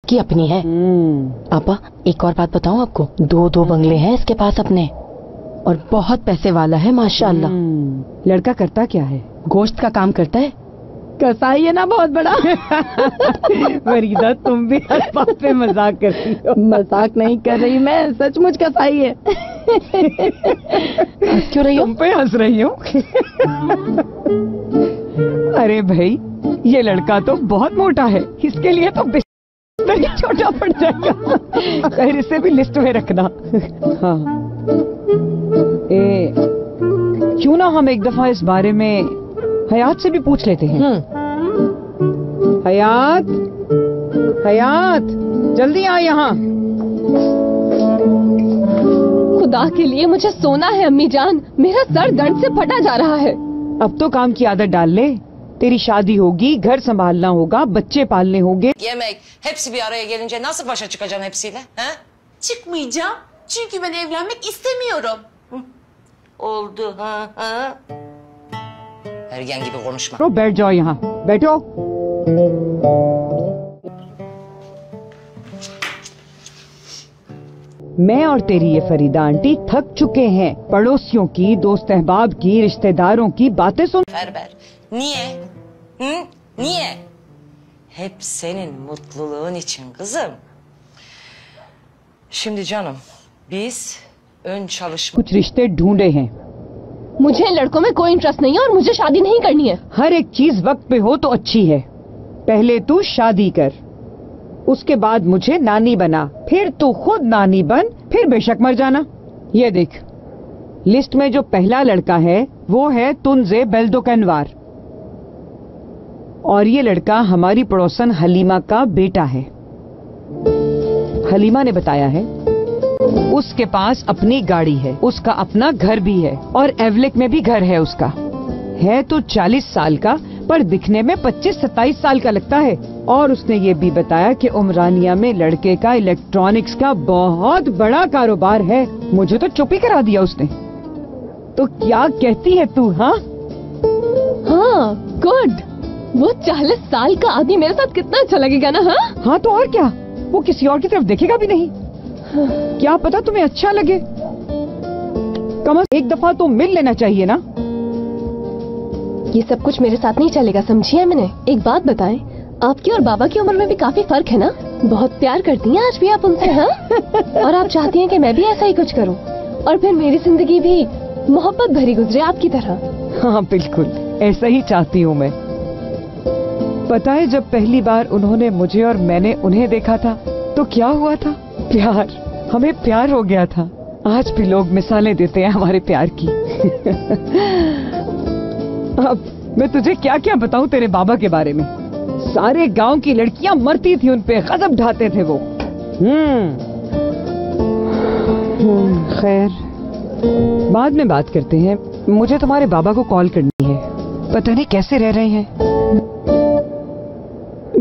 सबकी अपनी है। आपा एक और बात बताऊं आपको, दो बंगले हैं इसके पास अपने, और बहुत पैसे वाला है माशाल्लाह। लड़का करता क्या है? गोश्त का काम करता है, कसाई है ना बहुत बड़ा। फरीदा तुम भी हर बात पे मजाक करती हो। मजाक नहीं कर रही मैं, सचमुच कसाई है। हंस क्यों रही हो? तुम पे हंस रही हो। अरे भाई ये लड़का तो बहुत मोटा है, इसके लिए तो बिस्तर ही छोटा पड़ जाएगा। खैर इसे भी लिस्ट में रखना। हाँ क्यों ना हम एक दफा इस बारे में हयात से भी पूछ लेते हैं। हयात, हयात जल्दी आ यहाँ। खुदा के लिए मुझे सोना है अम्मी जान, मेरा सर दर्द से फटा जा रहा है। अब तो काम की आदत डाल ले, तेरी शादी होगी, घर संभालना होगा, बच्चे पालने होंगे। Yemek, hepsi bir araya gelince nasıl başa çıkacağım hepsiyle? He? Çıkmayacağım. Çünkü ben evlenmek istemiyorum. Oldu ha ha. Ergen gibi konuşma. तो बैठ जाओ यहाँ, बैठो। मैं और तेरी ये फरीदा आंटी थक चुके हैं पड़ोसियों की, दोस्त अहबाब की, रिश्तेदारों की बातें सुन। Berber, niye? Hı? Niye? Hep senin mutluluğun için kızım. Şimdi canım, biz ön çalışma... कुछ रिश्ते ढूंढे हैं। मुझे इन लड़कों में कोई इंटरेस्ट नहीं है और मुझे शादी नहीं करनी है। हर एक चीज वक्त पे हो तो अच्छी है। पहले तू शादी कर, उसके बाद मुझे नानी बना, फिर तू खुद नानी बन, फिर बेशक मर जाना। ये देख, लिस्ट में जो पहला लड़का है वो है तुनजे बेल्दोकनवार, और ये लड़का हमारी पड़ोसन हलीमा का बेटा है। हलीमा ने बताया है उसके पास अपनी गाड़ी है, उसका अपना घर भी है, और एवलिक में भी घर है उसका। है तो 40 साल का, पर दिखने में 25-27 साल का लगता है। और उसने ये भी बताया कि उमरानिया में लड़के का इलेक्ट्रॉनिक्स का बहुत बड़ा कारोबार है। मुझे तो चुप ही करा दिया उसने। तो क्या कहती है तू? हाँ हाँ गुड, वो 40 साल का आदमी मेरे साथ कितना अच्छा लगेगा ना। हाँ हाँ तो और क्या, वो किसी और की तरफ देखेगा भी नहीं। क्या पता तुम्हें अच्छा लगे, कम एक दफा तो मिल लेना चाहिए ना। ये सब कुछ मेरे साथ नहीं चलेगा, समझिए मैंने। एक बात बताएं, आपकी और बाबा की उम्र में भी काफी फर्क है ना। बहुत प्यार करती हैं आज भी आप उनसे। हाँ और आप चाहती हैं कि मैं भी ऐसा ही कुछ करूं, और फिर मेरी जिंदगी भी मोहब्बत भरी गुजरे आपकी तरह। हाँ बिल्कुल ऐसा ही चाहती हूँ मैं। पता है जब पहली बार उन्होंने मुझे और मैंने उन्हें देखा था तो क्या हुआ था? प्यार, हमें प्यार हो गया था। आज भी लोग मिसालें देते हैं हमारे प्यार की। अब मैं तुझे क्या क्या बताऊं तेरे बाबा के बारे में। सारे गांव की लड़कियां मरती थी उन पे, गजब ढाते थे वो। खैर बाद में बात करते हैं, मुझे तुम्हारे बाबा को कॉल करनी है। पता नहीं कैसे रह रहे हैं,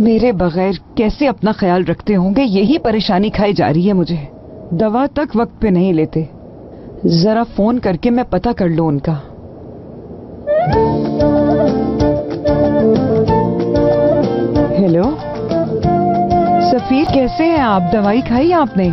मेरे बगैर कैसे अपना ख्याल रखते होंगे, यही परेशानी खाई जा रही है मुझे। दवा तक वक्त पे नहीं लेते। जरा फोन करके मैं पता कर लूं उनका। हेलो सफीर, कैसे हैं आप? दवाई खाई आपने?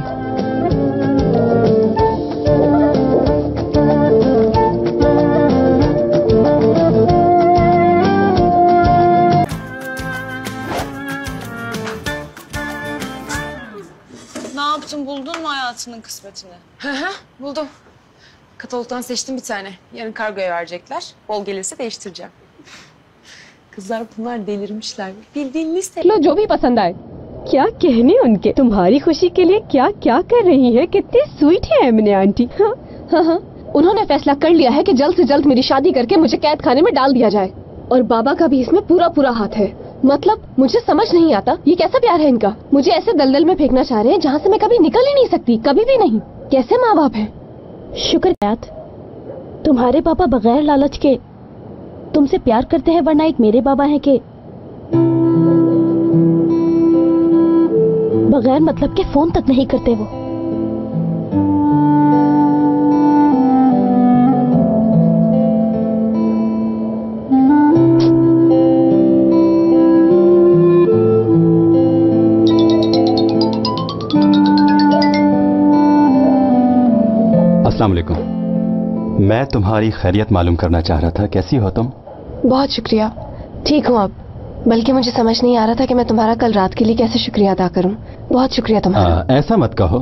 Ne yaptın, buldun mu hayatının kısmetini? Buldum. Katalogdan seçtim bir tane. Yarın kargoya verecekler. Bol gelirse değiştireceğim. Kızlar bunlar delirmişler. Bildiğin liste. लो जो भी पसंद आए। क्या कहने उनके, तुम्हारी खुशी के लिए क्या क्या कर रही है। कितनी स्वीट है एमने आंटी। हाँ, उन्होंने फैसला कर लिया है कि जल्द से जल्द मेरी शादी करके मुझे कैद खाने में डाल दिया जाए, और बाबा का भी इसमें पूरा पूरा हाथ है। मतलब मुझे समझ नहीं आता ये कैसा प्यार है इनका। मुझे ऐसे दलदल में फेंकना चाह रहे हैं जहाँ से मैं कभी निकल ही नहीं सकती, कभी भी नहीं। कैसे माँ बाप है। शुक्र तुम्हारे पापा बगैर लालच के तुमसे प्यार करते हैं, वरना एक मेरे बाबा हैं कि बगैर मतलब के फोन तक नहीं करते वो। अस्सलाम वालेकुम। मैं तुम्हारी खैरियत मालूम करना चाह रहा था, कैसी हो तुम? बहुत शुक्रिया, ठीक हूँ अब। बल्कि मुझे समझ नहीं आ रहा था कि मैं तुम्हारा कल रात के लिए कैसे शुक्रिया अदा करूँ। बहुत शुक्रिया तुम्हारा। ऐसा मत कहो।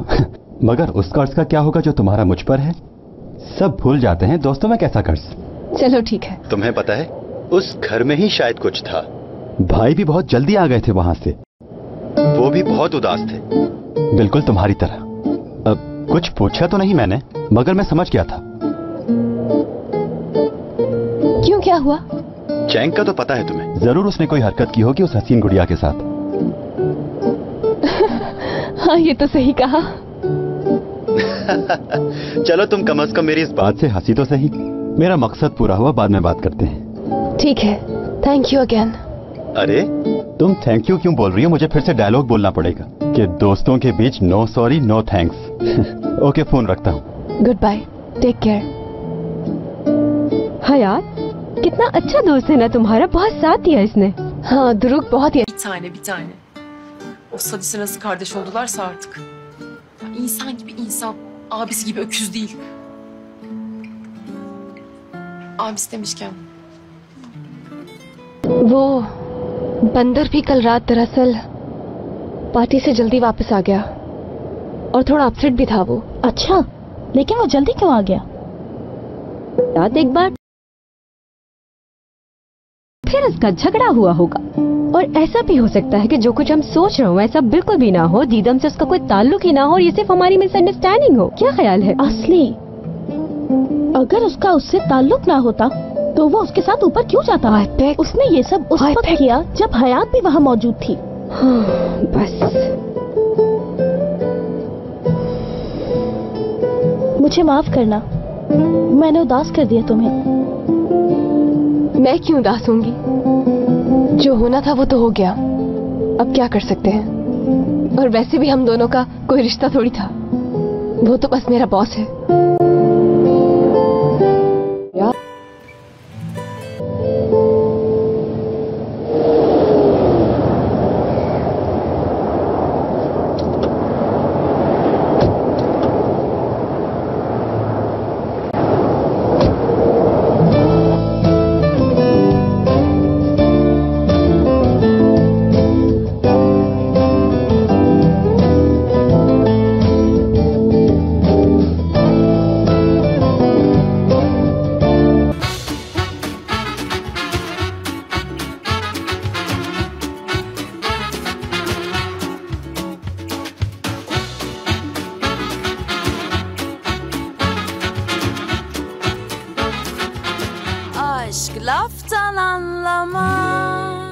मगर उस कर्ज का क्या होगा जो तुम्हारा मुझ पर है? सब भूल जाते हैं दोस्तों में कैसा कर्ज। चलो ठीक है। तुम्हें पता है उस घर में ही शायद कुछ था। भाई भी बहुत जल्दी आ गए थे वहां से, वो भी बहुत उदास थे, बिल्कुल तुम्हारी तरह। अब कुछ पूछा तो नहीं मैंने, मगर मैं समझ गया था। क्यों, क्या हुआ? चैंग का तो पता है तुम्हें, जरूर उसने कोई हरकत की होगी उस हसीन गुड़िया के साथ। हाँ ये तो सही कहा। चलो तुम कम से कम मेरी इस बात से हंसी तो सही। मेरा मकसद पूरा हुआ, बाद में बात करते हैं। ठीक है, थैंक यू अगेन। अरे तुम थैंक यू क्यों बोल रही हो? मुझे फिर से डायलॉग बोलना पड़ेगा कि दोस्तों के बीच no sorry no thanks. Okay, phone रखता हूँ। Goodbye, take care. Hayat, कितना अच्छा दोस्त है ना तुम्हारा, बहुत साथ दिया इसने। हाँ दुरुक बहुत ही Bir tane. O Sadis'e nasıl kardeş oldularsa artık. Ya İnsan gibi insan, abisi gibi öküz değil. Abisi demişken. वो बंदर भी कल रात दरअसल पार्टी से जल्दी वापस आ गया और थोड़ा अपसेट भी था वो। अच्छा, लेकिन वो जल्दी क्यों आ गया? याद एक बार फिर उसका झगड़ा हुआ होगा। और ऐसा भी हो सकता है कि जो कुछ हम सोच रहे हो ऐसा बिल्कुल भी ना हो, दीदम से उसका कोई ताल्लुक ही ना हो और ये सिर्फ हमारी मिसअंडरस्टैंडिंग हो। क्या ख्याल है? असली अगर उसका उससे ताल्लुक ना होता तो वो उसके साथ ऊपर क्यों जाता? उसने ये सब उस वक्त किया जब हयात भी वहाँ मौजूद थी। बस मुझे माफ करना, मैंने उदास कर दिया तुम्हें। मैं क्यों उदास होंगी? जो होना था वो तो हो गया, अब क्या कर सकते हैं। और वैसे भी हम दोनों का कोई रिश्ता थोड़ी था, वो तो बस मेरा बॉस है। Aşk laftan anlamaz.